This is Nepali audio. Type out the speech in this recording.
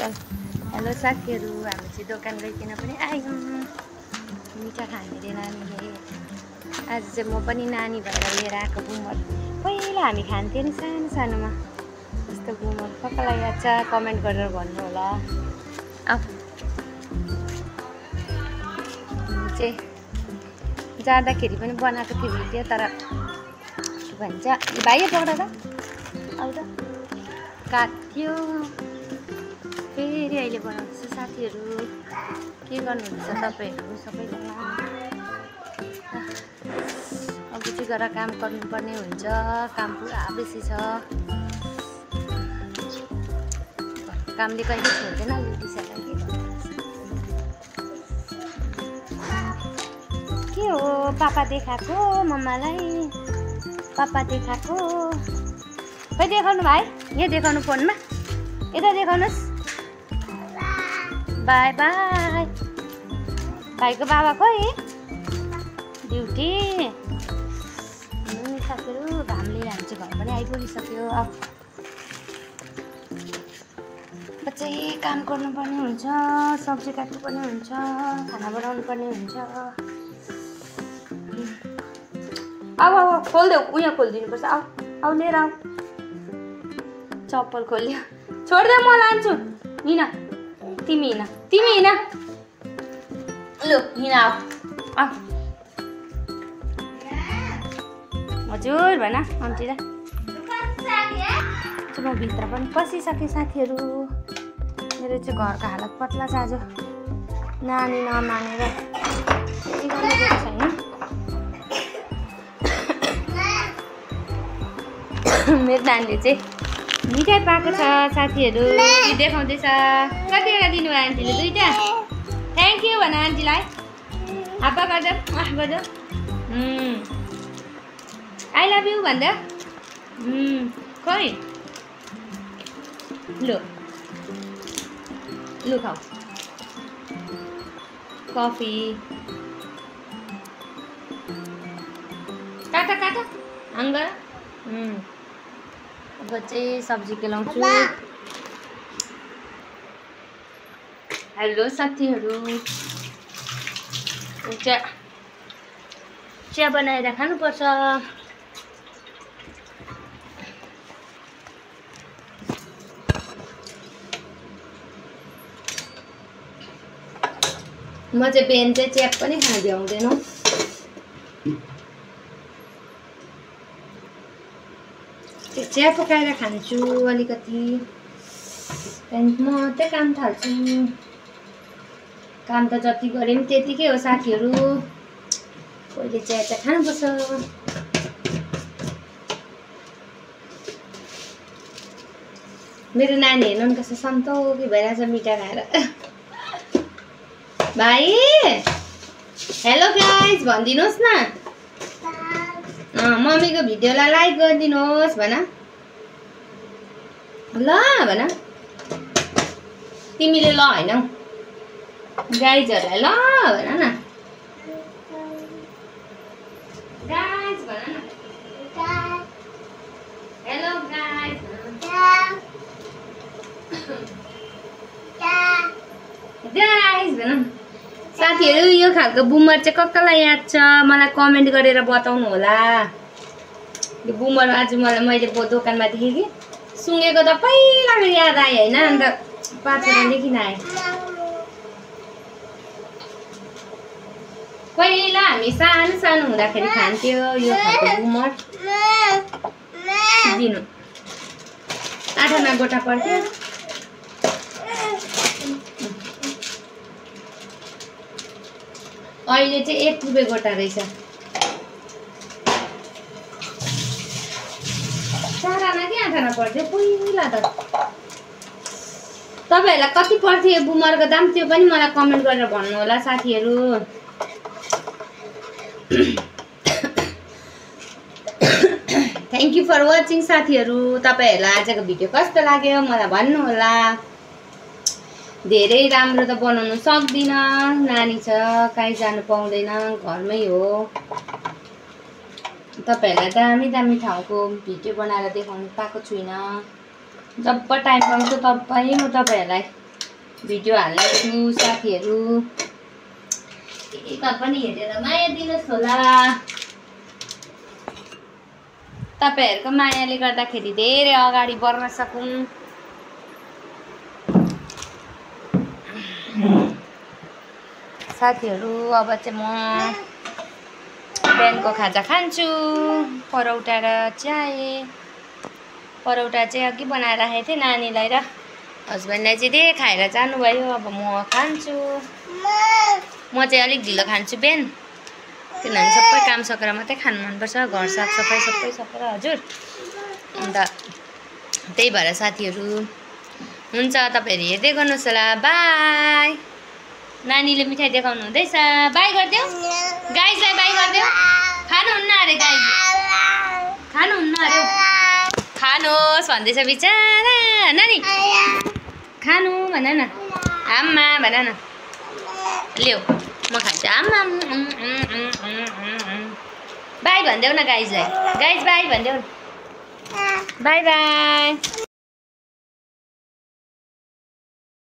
हालचाल। हेलो साथीहरू, हामी चाहिँ दोकान गइकन पनि आयौँ मिठा खाने रे नानीले। आज चाहिँ म पनि नानी भएर लिएर आएको बुमर। पहिला हामी खान्थ्यौँ नि सानो सानोमा यस्तो बुमर। कसैलाई याद छ कमेन्ट गरेर भन्नु होला। चाहिँ जाँदाखेरि पनि बनाएको थियो भिडियो, तर के भन्छ भाइ पक्रा त आउ त काट्यो। फेरि अहिले बनाउँदैछ साथीहरू। के गर्नुहुन्छ तपाईँहरू सबैजना? अब चाहिँ गएर काम गर्नुपर्ने हुन्छ, काम पुरा बेसी छ। कामले कहिले छोड्दैन लेडिसहरूलाई। के हो पापा देखाएको मम्मालाई? पापा देखाएको खै देखाउनु भाइ? यहाँ देखाउनु फोनमा, यता देखाउनुहोस्। By by. भाइको बाबा खोइ ड्युटी। साथीहरू घामले हामी चाहिँ घर पनि आइपुगिसक्यो। अब चाहिँ काम गर्नुपर्ने हुन्छ, सब्जी काट्नुपर्ने हुन्छ, खाना बनाउनु पर्ने हुन्छ। अब खोलिदेऊ, उयो खोलिदिनुपर्छ। आऊ लिएर आऊ। चप्पल खोल्यो। छोडिदेऊ, म लान्छु। हिँड तिमी, हिँड लु हिँड आऊ। हजुर भन आन्टी र। म भित्र पनि पसिसकेँ साथीहरू। मेरो चाहिँ घरको हालत पत्ला छ आज। नानी नमानेर के गर्नु दिएको छैन। मेरो नानीले चाहिँ मिठाई पाएको छ साथीहरू। देखाउँदैछ। कतिवटा दिनुभयो आन्टीले? 2टा। थ्याङ्क यू भन आन्टीलाई। हाप्पा गर्दा गर्दा आई लभ यू भन्दा। खोइ लु खाऊ कफी। काटा हङ्गर। अब चाहिँ सब्जी केलाउँछु। हेलो साथीहरू, चिया बनाएर खानुपर्छ। म चाहिँ बिहान चाहिँ चिया पनि खान भ्याउँदैन। चिया पकाएर खान्छु अलिकति, त्यहाँदेखि म मात्रै काम थाल्छु। काम त जति गरे पनि त्यतिकै हो साथीहरू। पहिले चिया चाहिँ खानुपर्छ। मेरो नानी हेर्नु नि कस्तो सन्तोकी भइरहेछ मिठा खाएर। भाइ हेलो गाइज भनिदिनुहोस् न। मम्मीको भिडियोलाई लाइक गरिदिनुहोस् भन। ल भन। तिमीले ल हैनौ, गाइजहरूलाई ल भन न। गाइज भन न। हेलो गाइज गाइज भन। साथीहरू यो खालको बुमर चाहिँ कसलाई याद छ मलाई कमेन्ट गरेर बताउनु होला। यो बुमर आज मैले दोकानमा देखेँ कि सुँगेको त पहिलाको याद आयो होइन। अन्त पाछामा लेखिन आएँ। पहिला हामी सानो सानो हुँदाखेरि खान्थ्यो यो खालको बुमर। दिनु 8 आना गोटा पर्थ्यो। अहिले चाहिँ 1 रुपियाँ गोटा रहेछ। 4 आना कि 8 आना पर्थ्यो पहिला त। तपाईँहरूलाई कति पर्थ्यो यो बुमरको दाम त्यो पनि मलाई कमेन्ट गरेर भन्नु होला साथीहरू। थ्याङ्क यू फर वाचिङ साथीहरू। तपाईँहरूलाई आजको भिडियो कस्तो लाग्यो मलाई भन्नु होला। धेरै राम्रो त बनाउनु सक्दिनँ, नानी छ कहीँ जानु पाउँदैन, घरमै हो। तपाईँहरूलाई दामी दामी ठाउँको भिडियो बनाएर देखाउनु पाएको छुइनँ। जब टाइम पाउँछु तब म तपाईँहरूलाई भिडियो हाल्नेछु साथीहरू एक पनि हेरेर माया दिनुहोस् होला तपाईहरुको मायाले गर्दाखेरि धेरै अगाडि बढ्न सकौं साथीहरू अब चाहिँ म बिहानको खाजा खान्छु परौटा र चाय परौटा चाहिँ अघि बनाएर राखेको थिएँ नानीलाई र हस्बेन्डलाई चाहिँ दे खाएर जानुभयो अब म खान्छु म चाहिँ अलिक ढिलो खान्छु बिहान किनभने सबै काम सकेर मात्रै खानु मनपर्छ घर साफसफाइ सबै सकेर हजुर अन्त त्यही भएर साथीहरू हुन्छ तपाईहरु हेर्दै गर्नुहोस् होला बाइ नानीले मिठाई देखाउनु हुँदैछ बाइ गर्दियौ गाइजलाई बाइ गर्दियौ खानुहुन्न अरे गाइज खानुहुन्न अरे खानुहोस् भन्दैछ बिचारा नानी खानु भन न आम्मा भन न ल्याऊ म खान्छु आम्मा बाइ भन्देऊ न गाइजलाई गाइज बाइ भन्देऊ बाइ बाइ